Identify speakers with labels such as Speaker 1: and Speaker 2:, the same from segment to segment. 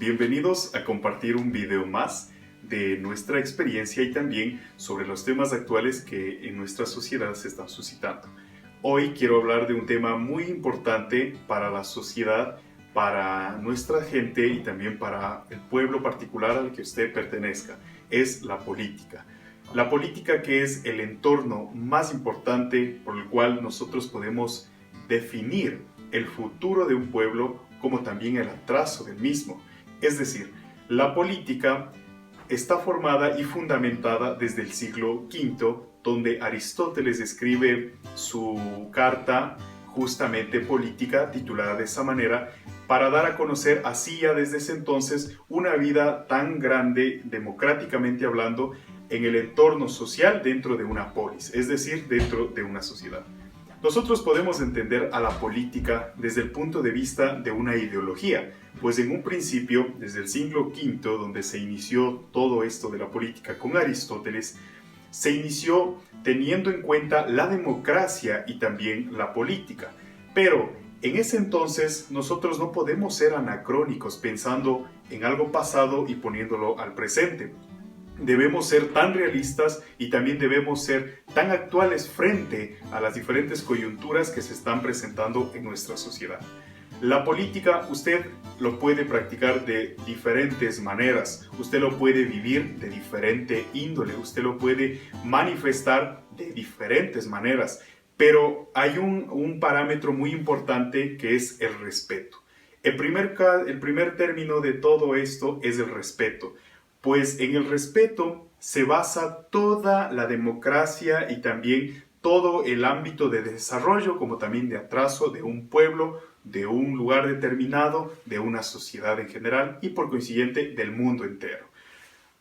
Speaker 1: bienvenidos a compartir un video más de nuestra experiencia y también sobre los temas actuales que en nuestra sociedad se están suscitando. Hoy quiero hablar de un tema muy importante para la sociedad, para nuestra gente y también para el pueblo particular al que usted pertenezca. Es la política. La política, que es el entorno más importante por el cual nosotros podemos definir el futuro de un pueblo como también el atraso del mismo. Es decir, la política está formada y fundamentada desde el siglo V, donde Aristóteles escribe su carta justamente política, titulada de esa manera, para dar a conocer así ya desde ese entonces una vida tan grande, democráticamente hablando, en el entorno social dentro de una polis, es decir, dentro de una sociedad. Nosotros podemos entender a la política desde el punto de vista de una ideología, pues en un principio, desde el siglo V, donde se inició todo esto de la política con Aristóteles, se inició teniendo en cuenta la democracia y también la política. Pero en ese entonces nosotros no podemos ser anacrónicos pensando en algo pasado y poniéndolo al presente. Debemos ser tan realistas y también debemos ser tan actuales frente a las diferentes coyunturas que se están presentando en nuestra sociedad. La política usted lo puede practicar de diferentes maneras, usted lo puede vivir de diferente índole, usted lo puede manifestar de diferentes maneras, pero hay un parámetro muy importante que es el respeto. El primer término de todo esto es el respeto. Pues en el respeto se basa toda la democracia y también todo el ámbito de desarrollo, como también de atraso de un pueblo, de un lugar determinado, de una sociedad en general y por consiguiente del mundo entero.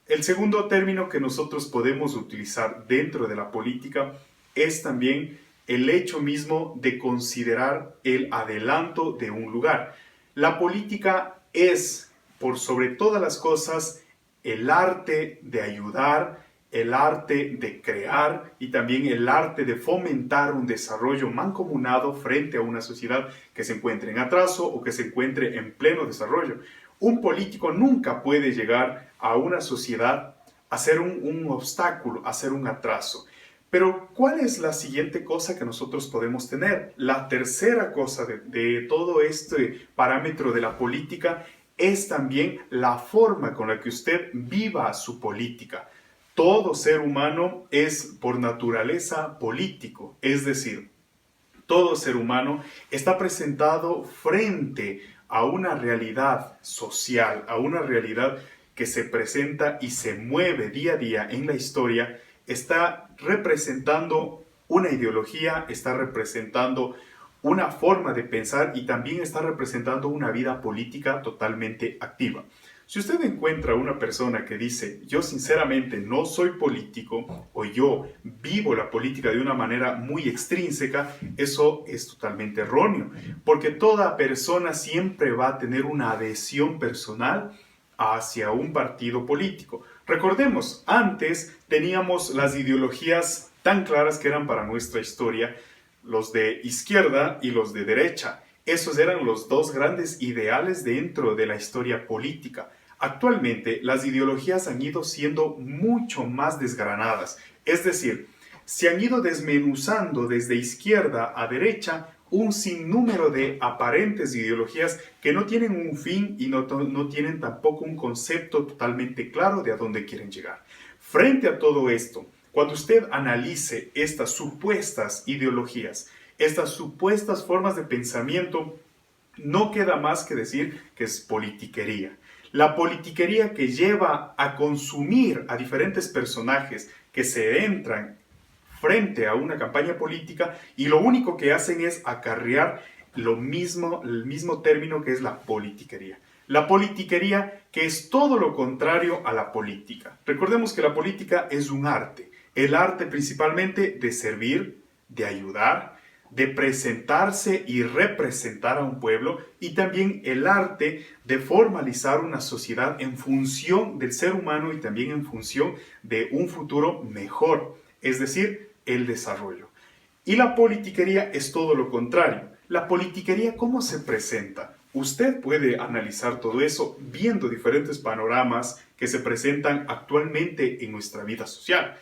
Speaker 1: El segundo término que nosotros podemos utilizar dentro de la política es también el hecho mismo de considerar el adelanto de un lugar. La política es, por sobre todas las cosas, el arte de ayudar, el arte de crear y también el arte de fomentar un desarrollo mancomunado frente a una sociedad que se encuentre en atraso o que se encuentre en pleno desarrollo. Un político nunca puede llegar a una sociedad a ser un obstáculo, a ser un atraso. Pero, ¿cuál es la siguiente cosa que nosotros podemos tener? La tercera cosa de todo este parámetro de la política es también la forma con la que usted viva su política. Todo ser humano es por naturaleza político, es decir, todo ser humano está presentado frente a una realidad social, a una realidad que se presenta y se mueve día a día en la historia, está representando una ideología, está representando una forma de pensar y también está representando una vida política totalmente activa. Si usted encuentra una persona que dice, yo sinceramente no soy político o yo vivo la política de una manera muy extrínseca, eso es totalmente erróneo, porque toda persona siempre va a tener una adhesión personal hacia un partido político. Recordemos, antes teníamos las ideologías tan claras que eran para nuestra historia, los de izquierda y los de derecha. Esos eran los dos grandes ideales dentro de la historia política. Actualmente, las ideologías han ido siendo mucho más desgranadas. Es decir, se han ido desmenuzando desde izquierda a derecha un sinnúmero de aparentes ideologías que no tienen un fin y no tienen tampoco un concepto totalmente claro de a dónde quieren llegar. Frente a todo esto, cuando usted analice estas supuestas ideologías, estas supuestas formas de pensamiento, no queda más que decir que es politiquería. La politiquería que lleva a consumir a diferentes personajes que se entran frente a una campaña política y lo único que hacen es acarrear el mismo término que es la politiquería. La politiquería que es todo lo contrario a la política. Recordemos que la política es un arte. El arte principalmente de servir, de ayudar, de presentarse y representar a un pueblo y también el arte de formalizar una sociedad en función del ser humano y también en función de un futuro mejor, es decir, el desarrollo. Y la politiquería es todo lo contrario. La politiquería, ¿cómo se presenta? usted puede analizar todo eso viendo diferentes panoramas que se presentan actualmente en nuestra vida social.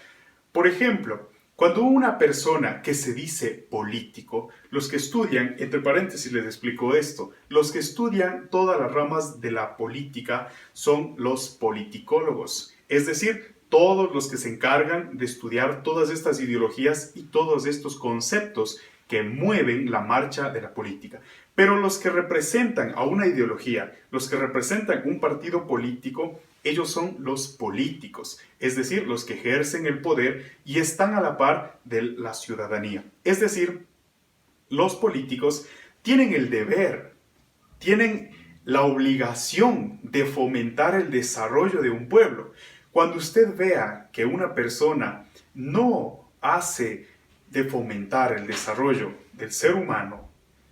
Speaker 1: Por ejemplo, cuando una persona que se dice político, los que estudian, entre paréntesis les explico esto, los que estudian todas las ramas de la política son los politicólogos, es decir, todos los que se encargan de estudiar todas estas ideologías y todos estos conceptos que mueven la marcha de la política. Pero los que representan a una ideología, los que representan un partido político, ellos son los políticos, es decir, los que ejercen el poder y están a la par de la ciudadanía. Es decir, los políticos tienen el deber, tienen la obligación de fomentar el desarrollo de un pueblo. Cuando usted vea que una persona no hace de fomentar el desarrollo del ser humano,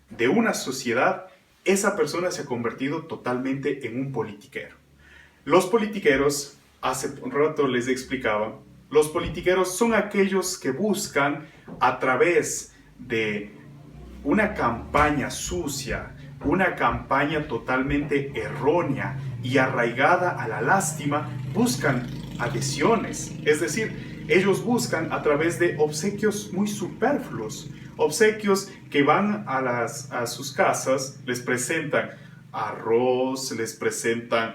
Speaker 1: de una sociedad, esa persona se ha convertido totalmente en un politiquero. Los politiqueros, hace un rato les explicaba, los politiqueros son aquellos que buscan a través de una campaña sucia, una campaña totalmente errónea y arraigada a la lástima, buscan adhesiones. Es decir, ellos buscan a través de obsequios muy superfluos, obsequios que van a sus casas, les presentan arroz, les presentan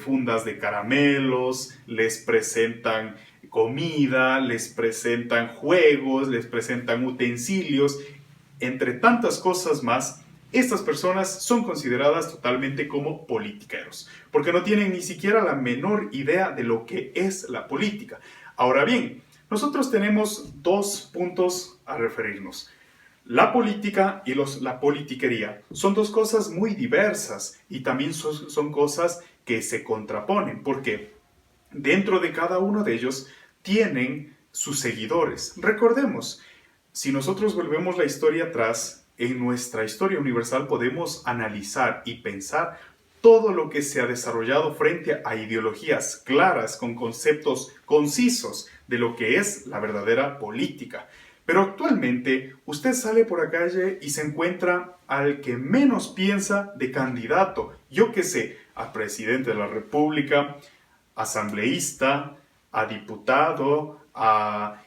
Speaker 1: fundas de caramelos, les presentan comida, les presentan juegos, les presentan utensilios, entre tantas cosas más. Estas personas son consideradas totalmente como politiqueros, porque no tienen ni siquiera la menor idea de lo que es la política. Ahora bien, nosotros tenemos dos puntos a referirnos. La política y la politiquería son dos cosas muy diversas y también son cosas que se contraponen, porque dentro de cada uno de ellos tienen sus seguidores. Recordemos, si nosotros volvemos la historia atrás, en nuestra historia universal podemos analizar y pensar todo lo que se ha desarrollado frente a ideologías claras, con conceptos concisos de lo que es la verdadera política. Pero actualmente usted sale por la calle y se encuentra al que menos piensa de candidato, yo qué sé, a presidente de la República, asambleísta, a diputado, a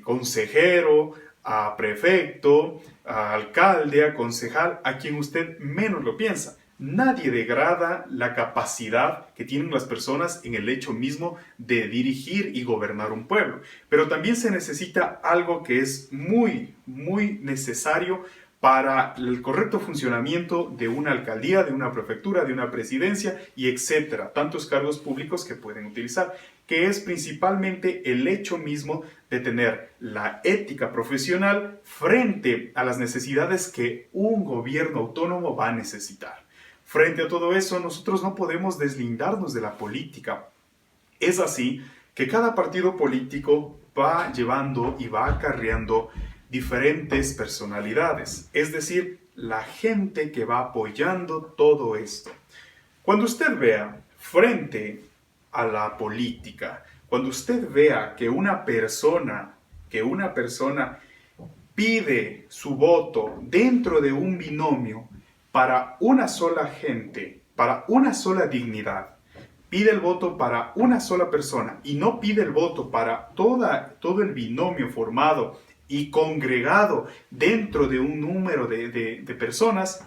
Speaker 1: consejero, a prefecto, a alcalde, a concejal, a quien usted menos lo piensa. Nadie degrada la capacidad que tienen las personas en el hecho mismo de dirigir y gobernar un pueblo. Pero también se necesita algo que es muy, muy necesario para el correcto funcionamiento de una alcaldía, de una prefectura, de una presidencia y etcétera. Tantos cargos públicos que pueden utilizar, que es principalmente el hecho mismo de tener la ética profesional frente a las necesidades que un gobierno autónomo va a necesitar. Frente a todo eso, nosotros no podemos deslindarnos de la política. Es así que cada partido político va llevando y va acarreando diferentes personalidades, es decir, la gente que va apoyando todo esto. Cuando usted vea frente a la política, cuando usted vea que una persona pide su voto dentro de un binomio para una sola gente, para una sola dignidad, pide el voto para una sola persona y no pide el voto para todo el binomio formado y congregado dentro de un número de personas,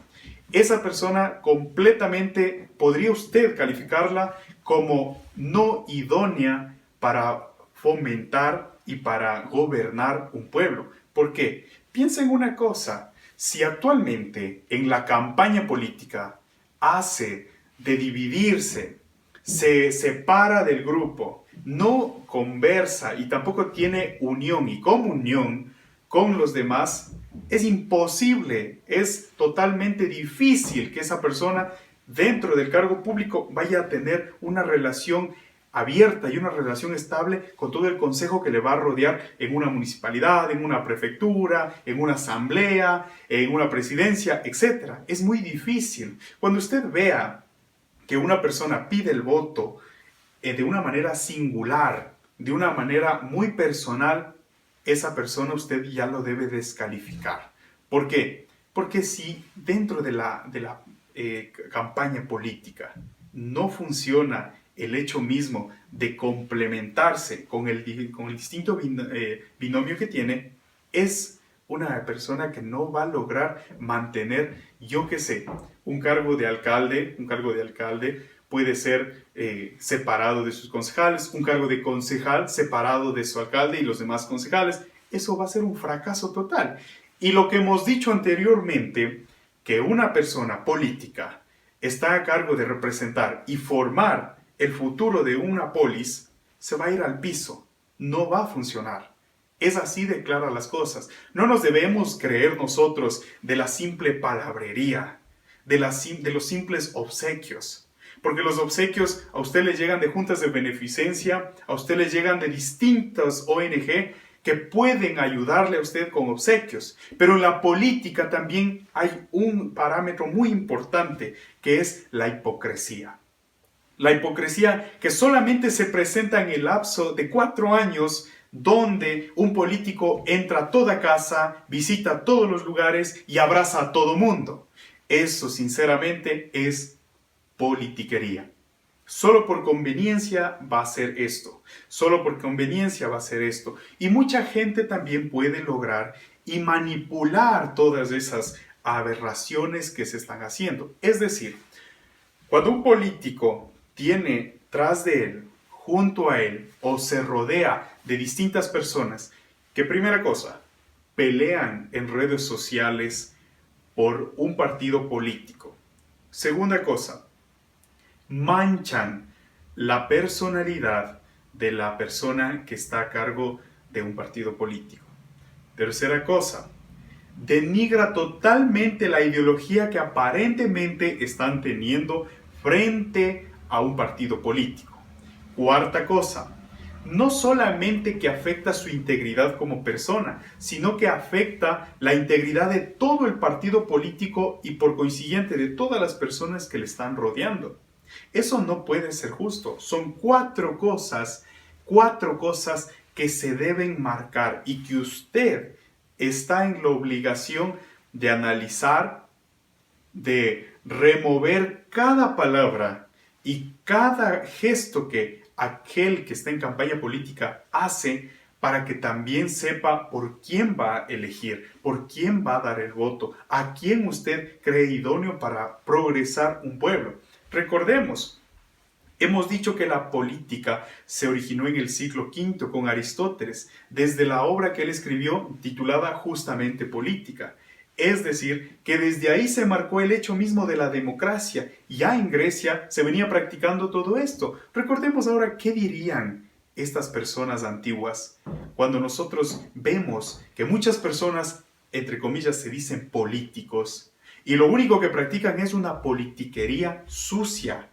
Speaker 1: esa persona completamente podría usted calificarla como no idónea para fomentar y para gobernar un pueblo. ¿Por qué? Piensa en una cosa. Si actualmente en la campaña política hace de dividirse, se separa del grupo, no conversa y tampoco tiene unión y comunión con los demás, es imposible, es totalmente difícil que esa persona dentro del cargo público vaya a tener una relación abierta y una relación estable con todo el consejo que le va a rodear en una municipalidad, en una prefectura, en una asamblea, en una presidencia, etc. Es muy difícil. Cuando usted vea que una persona pide el voto de una manera singular, de una manera muy personal, esa persona usted ya lo debe descalificar. ¿Por qué? Porque si dentro de la campaña política. No funciona el hecho mismo de complementarse con el distinto binomio que tiene. Es una persona que no va a lograr mantener, yo qué sé, un cargo de alcalde puede ser separado de sus concejales, un cargo de concejal separado de su alcalde y los demás concejales. Eso va a ser un fracaso total. Y lo que hemos dicho anteriormente, que una persona política está a cargo de representar y formar el futuro de una polis, se va a ir al piso. No va a funcionar. Es así de claras las cosas. No nos debemos creer nosotros de la simple palabrería, de los simples obsequios. Porque los obsequios a usted le llegan de juntas de beneficencia, a usted le llegan de distintas ONG que pueden ayudarle a usted con obsequios. Pero en la política también hay un parámetro muy importante, que es la hipocresía. La hipocresía que solamente se presenta en el lapso de 4 años, donde un político entra a toda casa, visita todos los lugares y abraza a todo mundo. Eso, sinceramente, es politiquería. Solo por conveniencia va a ser esto. Solo por conveniencia va a ser esto. Y mucha gente también puede lograr y manipular todas esas aberraciones que se están haciendo. Es decir, cuando un político tiene tras de él, junto a él, o se rodea de distintas personas que, primera cosa, pelean en redes sociales por un partido político. Segunda cosa, manchan la personalidad de la persona que está a cargo de un partido político. Tercera cosa, denigra totalmente la ideología que aparentemente están teniendo frente a un partido político. Cuarta cosa, no solamente que afecta su integridad como persona, sino que afecta la integridad de todo el partido político y por consiguiente de todas las personas que le están rodeando. Eso no puede ser justo. Son cuatro cosas que se deben marcar y que usted está en la obligación de analizar, de remover cada palabra y cada gesto que aquel que está en campaña política hace para que también sepa por quién va a elegir, por quién va a dar el voto, a quién usted cree idóneo para progresar un pueblo. Recordemos, hemos dicho que la política se originó en el siglo V con Aristóteles, desde la obra que él escribió titulada justamente Política. Es decir, que desde ahí se marcó el hecho mismo de la democracia. Ya en Grecia se venía practicando todo esto. Recordemos ahora qué dirían estas personas antiguas cuando nosotros vemos que muchas personas, entre comillas, se dicen políticos y lo único que practican es una politiquería sucia.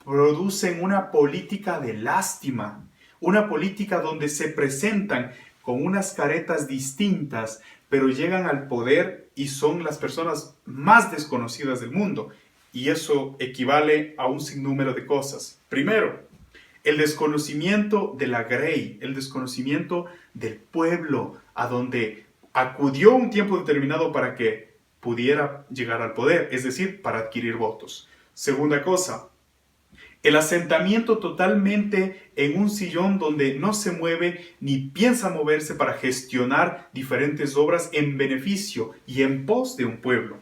Speaker 1: Producen una política de lástima, una política donde se presentan con unas caretas distintas, pero llegan al poder y son las personas más desconocidas del mundo. Y eso equivale a un sinnúmero de cosas. Primero, el desconocimiento de la grey, el desconocimiento del pueblo a donde acudió un tiempo determinado para que pudiera llegar al poder, es decir, para adquirir votos. Segunda cosa, el asentamiento totalmente en un sillón donde no se mueve ni piensa moverse para gestionar diferentes obras en beneficio y en pos de un pueblo.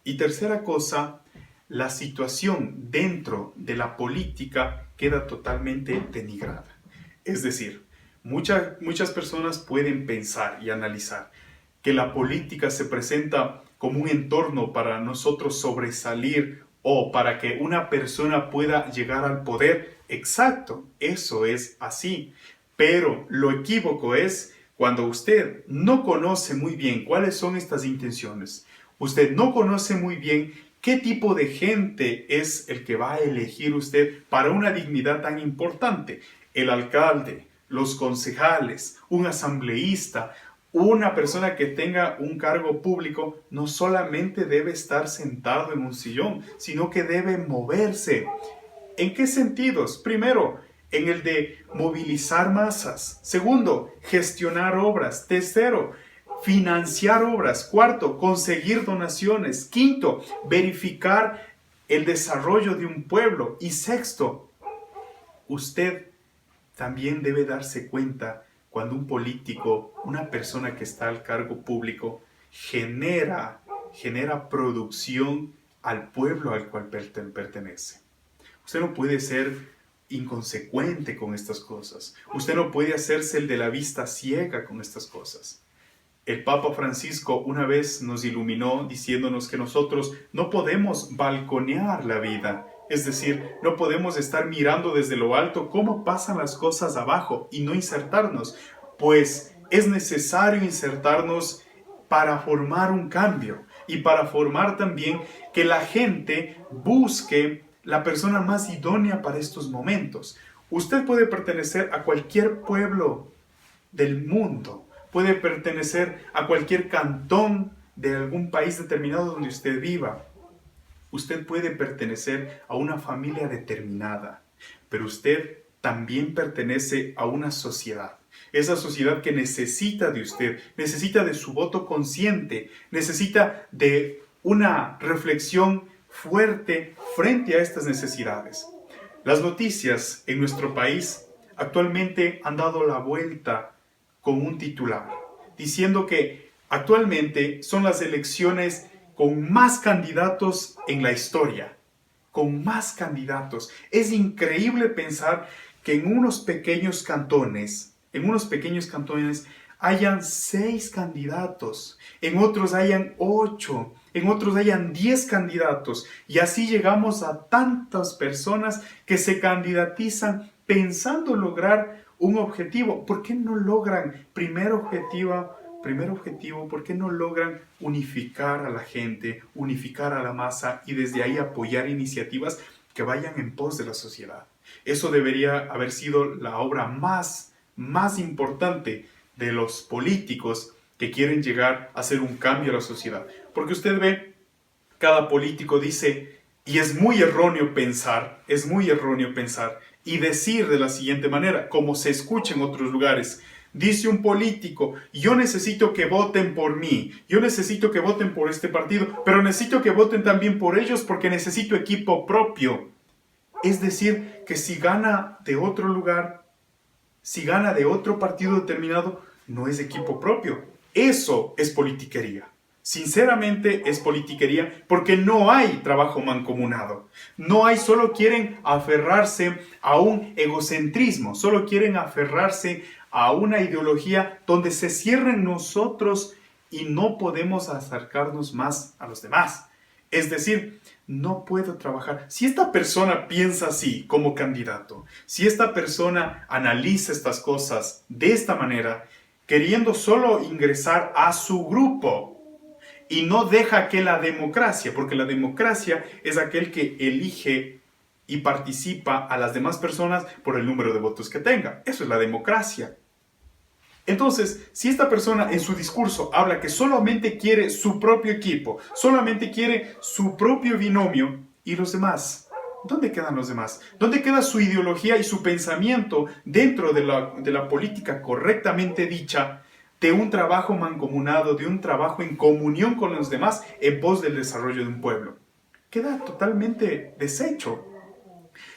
Speaker 1: Y tercera cosa, la situación dentro de la política queda totalmente denigrada. Es decir, muchas personas pueden pensar y analizar que la política se presenta como un entorno para nosotros sobresalir o para que una persona pueda llegar al poder. Exacto, eso es así. Pero lo equívoco es cuando usted no conoce muy bien cuáles son estas intenciones. Usted no conoce muy bien qué tipo de gente es el que va a elegir usted para una dignidad tan importante. El alcalde, los concejales, un asambleísta, una persona que tenga un cargo público no solamente debe estar sentado en un sillón, sino que debe moverse. ¿En qué sentidos? Primero, en el de movilizar masas. Segundo, gestionar obras. Tercero, financiar obras. Cuarto, conseguir donaciones. Quinto, verificar el desarrollo de un pueblo. Y sexto, usted también debe darse cuenta cuando un político, una persona que está al cargo público, genera producción al pueblo al cual pertenece. Usted no puede ser inconsecuente con estas cosas. Usted no puede hacerse el de la vista ciega con estas cosas. El Papa Francisco una vez nos iluminó diciéndonos que nosotros no podemos balconear la vida. Es decir, no podemos estar mirando desde lo alto cómo pasan las cosas abajo y no insertarnos, pues es necesario insertarnos para formar un cambio y para formar también que la gente busque la persona más idónea para estos momentos. Usted puede pertenecer a cualquier pueblo del mundo, puede pertenecer a cualquier cantón de algún país determinado donde usted viva. Usted puede pertenecer a una familia determinada, pero usted también pertenece a una sociedad. Esa sociedad que necesita de usted, necesita de su voto consciente, necesita de una reflexión fuerte frente a estas necesidades. Las noticias en nuestro país actualmente han dado la vuelta con un titular, diciendo que actualmente son las elecciones con más candidatos en la historia, con más candidatos. Es increíble pensar que en unos pequeños cantones hayan 6 candidatos, en otros hayan 8, en otros hayan 10 candidatos, y así llegamos a tantas personas que se candidatizan pensando lograr un objetivo. ¿Por qué no logran primer objetivo, ¿por qué no logran unificar a la gente, unificar a la masa y desde ahí apoyar iniciativas que vayan en pos de la sociedad? Eso debería haber sido la obra más importante de los políticos que quieren llegar a hacer un cambio a la sociedad. Porque usted ve, cada político dice, y es muy erróneo pensar y decir de la siguiente manera, como se escucha en otros lugares. Dice un político, yo necesito que voten por mí, yo necesito que voten por este partido, pero necesito que voten también por ellos porque necesito equipo propio. Es decir, que si gana de otro lugar, si gana de otro partido determinado, no es equipo propio. Eso es politiquería. Sinceramente es politiquería porque no hay trabajo mancomunado. No hay, solo quieren aferrarse a un egocentrismo, solo quieren aferrarse a una ideología donde se cierren nosotros y no podemos acercarnos más a los demás. Es decir, no puedo trabajar. Si esta persona piensa así como candidato, si esta persona analiza estas cosas de esta manera, queriendo solo ingresar a su grupo y no deja que la democracia, porque la democracia es aquel que elige y participa a las demás personas por el número de votos que tenga. Eso es la democracia. Entonces, si esta persona en su discurso habla que solamente quiere su propio equipo, solamente quiere su propio binomio, ¿y los demás? ¿Dónde quedan los demás? ¿Dónde queda su ideología y su pensamiento dentro de la política correctamente dicha, de un trabajo mancomunado, de un trabajo en comunión con los demás en pos del desarrollo de un pueblo? Queda totalmente deshecho.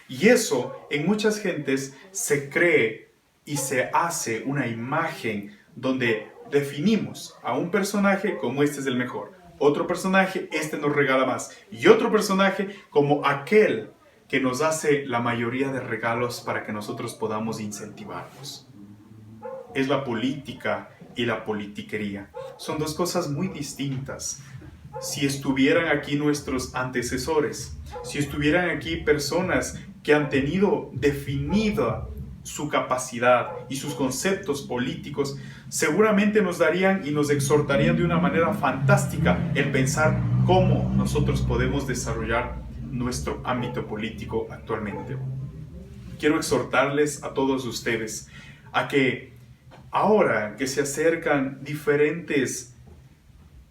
Speaker 1: Y eso en muchas gentes se cree y se hace una imagen donde definimos a un personaje como este es el mejor, otro personaje, este nos regala más, y otro personaje como aquel que nos hace la mayoría de regalos para que nosotros podamos incentivarnos. Es la política y la politiquería. Son dos cosas muy distintas. Si estuvieran aquí nuestros antecesores, si estuvieran aquí personas que han tenido definida su capacidad y sus conceptos políticos, seguramente nos darían y nos exhortarían de una manera fantástica el pensar cómo nosotros podemos desarrollar nuestro ámbito político actualmente. Quiero exhortarles a todos ustedes a que ahora que se acercan diferentes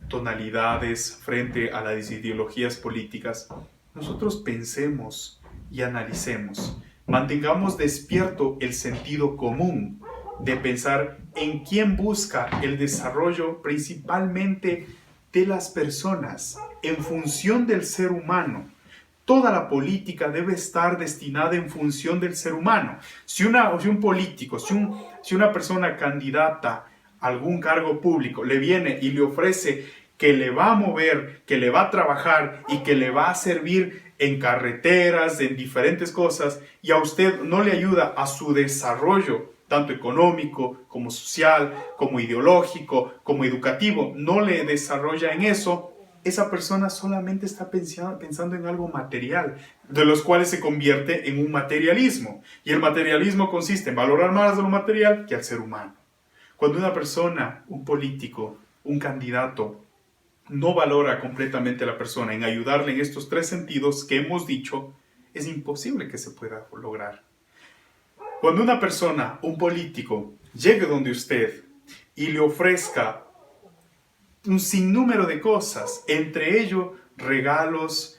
Speaker 1: tonalidades frente a las ideologías políticas, nosotros pensemos y analicemos. Mantengamos despierto el sentido común. de pensar en quién busca el desarrollo principalmente de las personas en función del ser humano. Toda la política debe estar destinada en función del ser humano. Si un político, si una persona candidata a algún cargo público le viene y le ofrece que le va a mover, que le va a trabajar y que le va a servir en carreteras, en diferentes cosas, y a usted no le ayuda a su desarrollo, tanto económico, como social, como ideológico, como educativo, no le desarrolla en eso, esa persona solamente está pensando en algo material, de los cuales se convierte en un materialismo. Y el materialismo consiste en valorar más de lo material que al ser humano. Cuando una persona, un político, un candidato, no valora completamente a la persona en ayudarle en estos tres sentidos que hemos dicho, es imposible que se pueda lograr. Cuando una persona, un político, llegue donde usted y le ofrezca un sinnúmero de cosas, entre ellos regalos,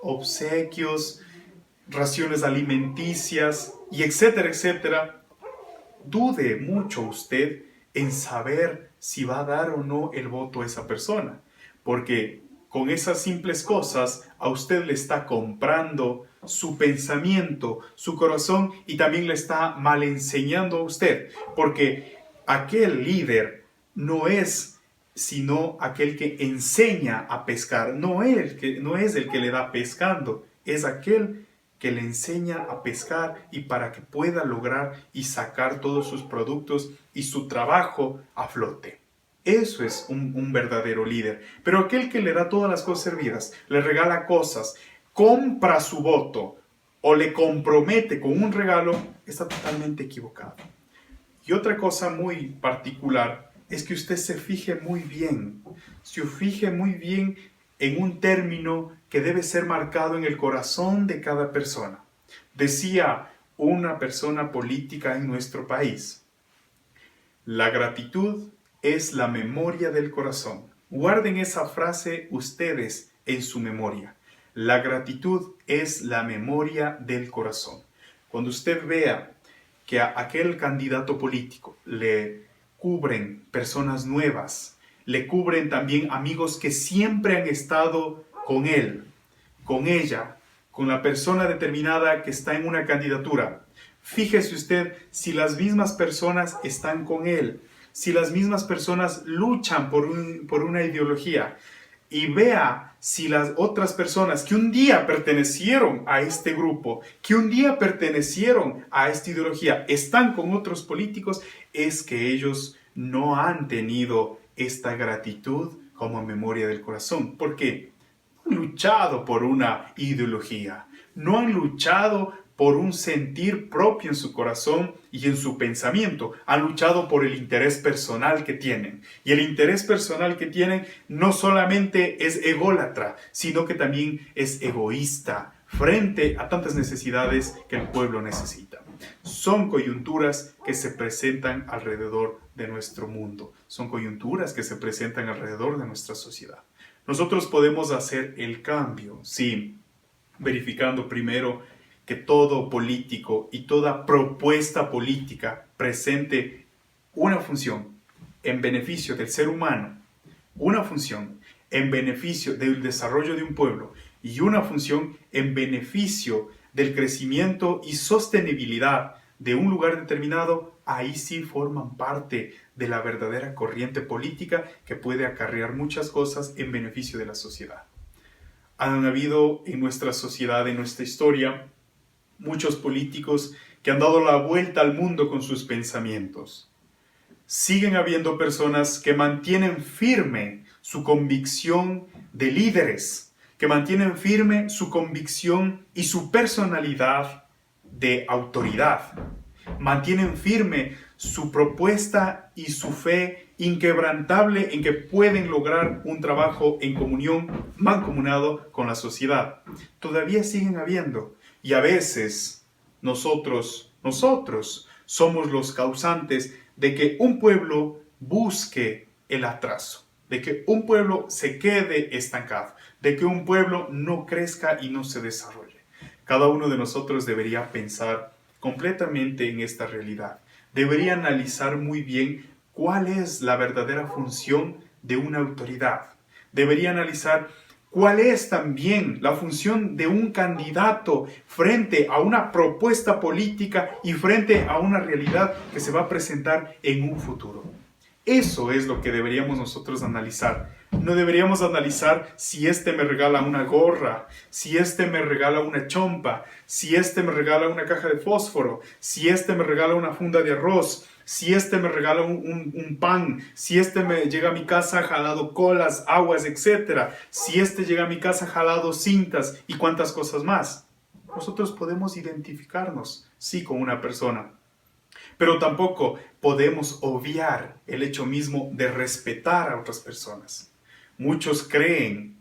Speaker 1: obsequios, raciones alimenticias y etcétera, etcétera, dude mucho usted en saber si va a dar o no el voto a esa persona, porque con esas simples cosas a usted le está comprando su pensamiento, su corazón, y también le está mal enseñando a usted, porque aquel líder no es sino aquel que enseña a pescar, no es el que le da pescando, es aquel que le enseña a pescar y para que pueda lograr y sacar todos sus productos y su trabajo a flote. Eso es un verdadero líder. Pero aquel que le da todas las cosas servidas, le regala cosas, compra su voto o le compromete con un regalo, está totalmente equivocado. Y otra cosa muy particular es que usted se fije muy bien, en un término que debe ser marcado en el corazón de cada persona. Decía una persona política en nuestro país: la gratitud es la memoria del corazón. Guarden esa frase ustedes en su memoria. La gratitud es la memoria del corazón. Cuando usted vea que a aquel candidato político le cubren personas nuevas, le cubren también amigos que siempre han estado con él, con ella, con la persona determinada que está en una candidatura. Fíjese usted si las mismas personas están con él, si las mismas personas luchan por una ideología, y vea si las otras personas que un día pertenecieron a este grupo, que un día pertenecieron a esta ideología, están con otros políticos, es que ellos no han tenido esta gratitud como memoria del corazón. ¿Por qué? No han luchado por una ideología, no han luchado por un sentir propio en su corazón y en su pensamiento. Han luchado por el interés personal que tienen. Y el interés personal que tienen no solamente es ególatra, sino que también es egoísta frente a tantas necesidades que el pueblo necesita. Son coyunturas que se presentan alrededor de nuestro mundo. Son coyunturas que se presentan alrededor de nuestra sociedad. Nosotros podemos hacer el cambio, sí, verificando primero que todo político y toda propuesta política presente una función en beneficio del ser humano, una función en beneficio del desarrollo de un pueblo y una función en beneficio del crecimiento y sostenibilidad de un lugar determinado, ahí sí forman parte de la verdadera corriente política que puede acarrear muchas cosas en beneficio de la sociedad. Han habido en nuestra sociedad, en nuestra historia, muchos políticos que han dado la vuelta al mundo con sus pensamientos. Siguen habiendo personas que mantienen firme su convicción de líderes, que mantienen firme su convicción y su personalidad de autoridad. Mantienen firme su propuesta y su fe inquebrantable en que pueden lograr un trabajo en comunión, mancomunado con la sociedad. Todavía siguen habiendo. Y a veces nosotros somos los causantes de que un pueblo busque el atraso, de que un pueblo se quede estancado, de que un pueblo no crezca y no se desarrolle. Cada uno de nosotros debería pensar completamente en esta realidad. debería analizar muy bien cuál es la verdadera función de una autoridad. Debería analizar cuál es también la función de un candidato frente a una propuesta política y frente a una realidad que se va a presentar en un futuro. Eso es lo que deberíamos nosotros analizar. No deberíamos analizar si este me regala una gorra, si este me regala una chompa, si este me regala una caja de fósforo, si este me regala una funda de arroz, si este me regala un pan, si este me llega a mi casa jalado colas, aguas, etc. Si este llega a mi casa jalado cintas y cuantas cosas más. Nosotros podemos identificarnos, sí, con una persona. Pero tampoco podemos obviar el hecho mismo de respetar a otras personas. Muchos creen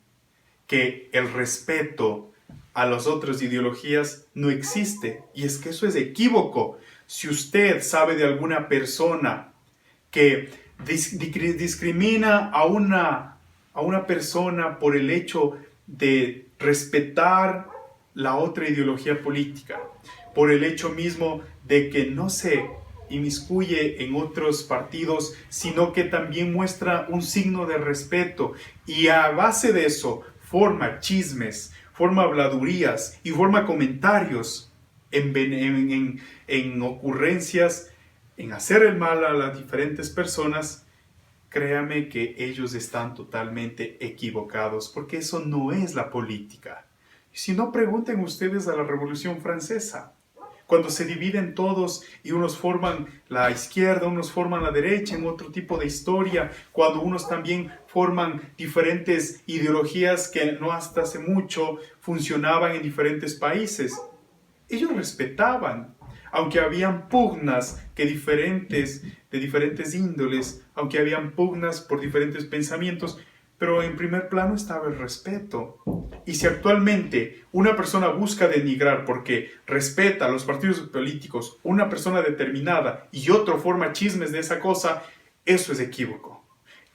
Speaker 1: que el respeto a las otras ideologías no existe, y es que eso es equívoco. Si usted sabe de alguna persona que discrimina a una persona por el hecho de respetar la otra ideología política, por el hecho mismo de que no se inmiscuye en otros partidos, sino que también muestra un signo de respeto, y a base de eso forma chismes, forma habladurías y forma comentarios en ocurrencias, en hacer el mal a las diferentes personas, créame que ellos están totalmente equivocados, porque eso no es la política. Si no, pregunten ustedes a la Revolución Francesa. Cuando se dividen todos y unos forman la izquierda, unos forman la derecha en otro tipo de historia, cuando unos también forman diferentes ideologías que no hasta hace mucho funcionaban en diferentes países. Ellos respetaban, aunque habían pugnas de diferentes índoles, aunque habían pugnas por diferentes pensamientos, pero en primer plano estaba el respeto. Y si actualmente una persona busca denigrar porque respeta a los partidos políticos, una persona determinada, y otro forma chismes de esa cosa, eso es equívoco.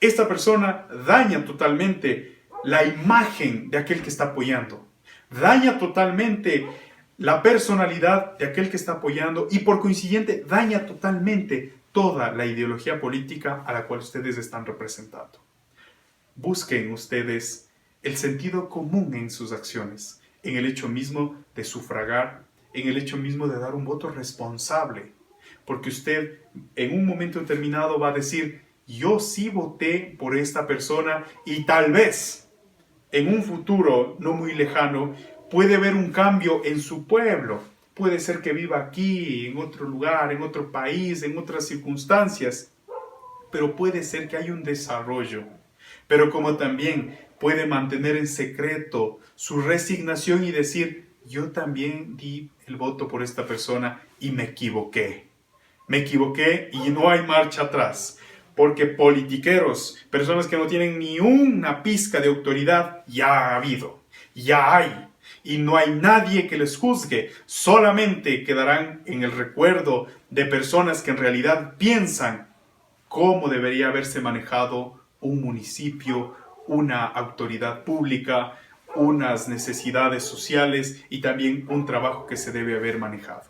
Speaker 1: Esta persona daña totalmente la imagen de aquel que está apoyando. Daña totalmente la personalidad de aquel que está apoyando y por consiguiente daña totalmente toda la ideología política a la cual ustedes están representando. Busquen ustedes el sentido común en sus acciones, en el hecho mismo de sufragar, en el hecho mismo de dar un voto responsable. Porque usted en un momento determinado va a decir, yo sí voté por esta persona y tal vez en un futuro no muy lejano puede haber un cambio en su pueblo. Puede ser que viva aquí, en otro lugar, en otro país, en otras circunstancias, pero puede ser que haya un desarrollo. Pero como también puede mantener en secreto su resignación y decir, yo también di el voto por esta persona y me equivoqué. Me equivoqué y no hay marcha atrás. Porque politiqueros, personas que no tienen ni una pizca de autoridad, ya ha habido, ya hay. Y no hay nadie que les juzgue, solamente quedarán en el recuerdo de personas que en realidad piensan cómo debería haberse manejado un municipio, una autoridad pública, unas necesidades sociales y también un trabajo que se debe haber manejado.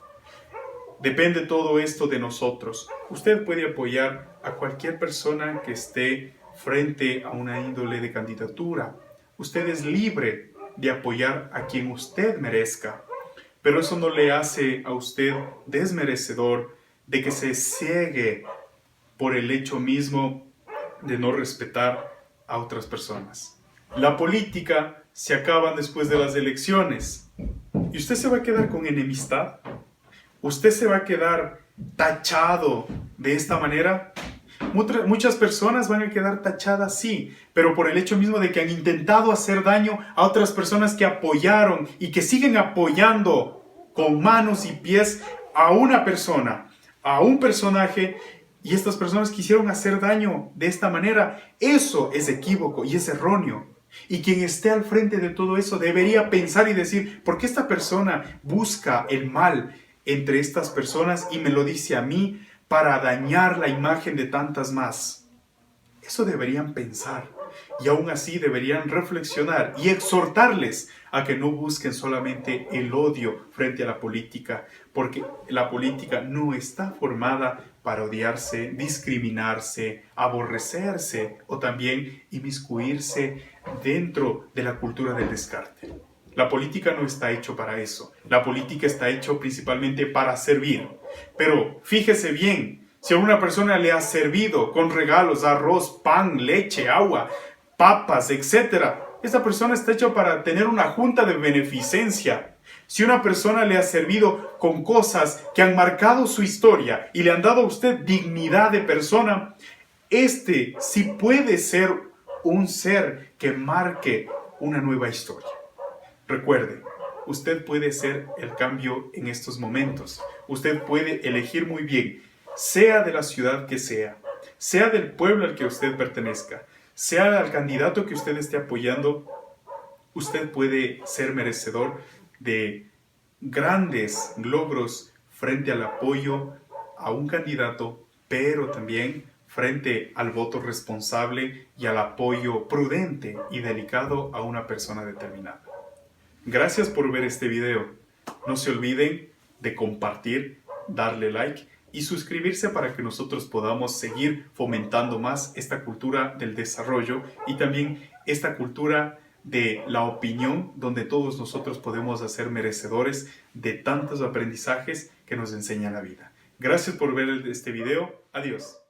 Speaker 1: Depende todo esto de nosotros. Usted puede apoyar a cualquier persona que esté frente a una índole de candidatura. Usted es libre de apoyar a quien usted merezca, pero eso no le hace a usted desmerecedor de que se ciegue por el hecho mismo de no respetar a otras personas. La política se acaba después de las elecciones y usted se va a quedar con enemistad. Usted se va a quedar tachado de esta manera. Muchas personas van a quedar tachadas, sí, pero por el hecho mismo de que han intentado hacer daño a otras personas que apoyaron y que siguen apoyando con manos y pies a una persona, a un personaje, y estas personas quisieron hacer daño de esta manera. Eso es equívoco y es erróneo. Y quien esté al frente de todo eso debería pensar y decir, ¿por qué esta persona busca el mal entre estas personas y me lo dice a mí para dañar la imagen de tantas más? Eso deberían pensar y aún así deberían reflexionar y exhortarles a que no busquen solamente el odio frente a la política, porque la política no está formada para odiarse, discriminarse, aborrecerse o también inmiscuirse dentro de la cultura del descarte. La política no está hecho para eso. La política está hecho principalmente para servir. Pero fíjese bien, si a una persona le ha servido con regalos, arroz, pan, leche, agua, papas, etc., esta persona está hecha para tener una junta de beneficencia. Si una persona le ha servido con cosas que han marcado su historia y le han dado a usted dignidad de persona, este sí puede ser un ser que marque una nueva historia. Recuerde, usted puede ser el cambio en estos momentos. Usted puede elegir muy bien, sea de la ciudad que sea del pueblo al que usted pertenezca, sea el candidato que usted esté apoyando, usted puede ser merecedor de grandes logros frente al apoyo a un candidato, pero también frente al voto responsable y al apoyo prudente y delicado a una persona determinada. Gracias por ver este video. No se olviden de compartir, darle like y suscribirse para que nosotros podamos seguir fomentando más esta cultura del desarrollo y también esta cultura de la opinión, donde todos nosotros podemos ser merecedores de tantos aprendizajes que nos enseña la vida. Gracias por ver este video. Adiós.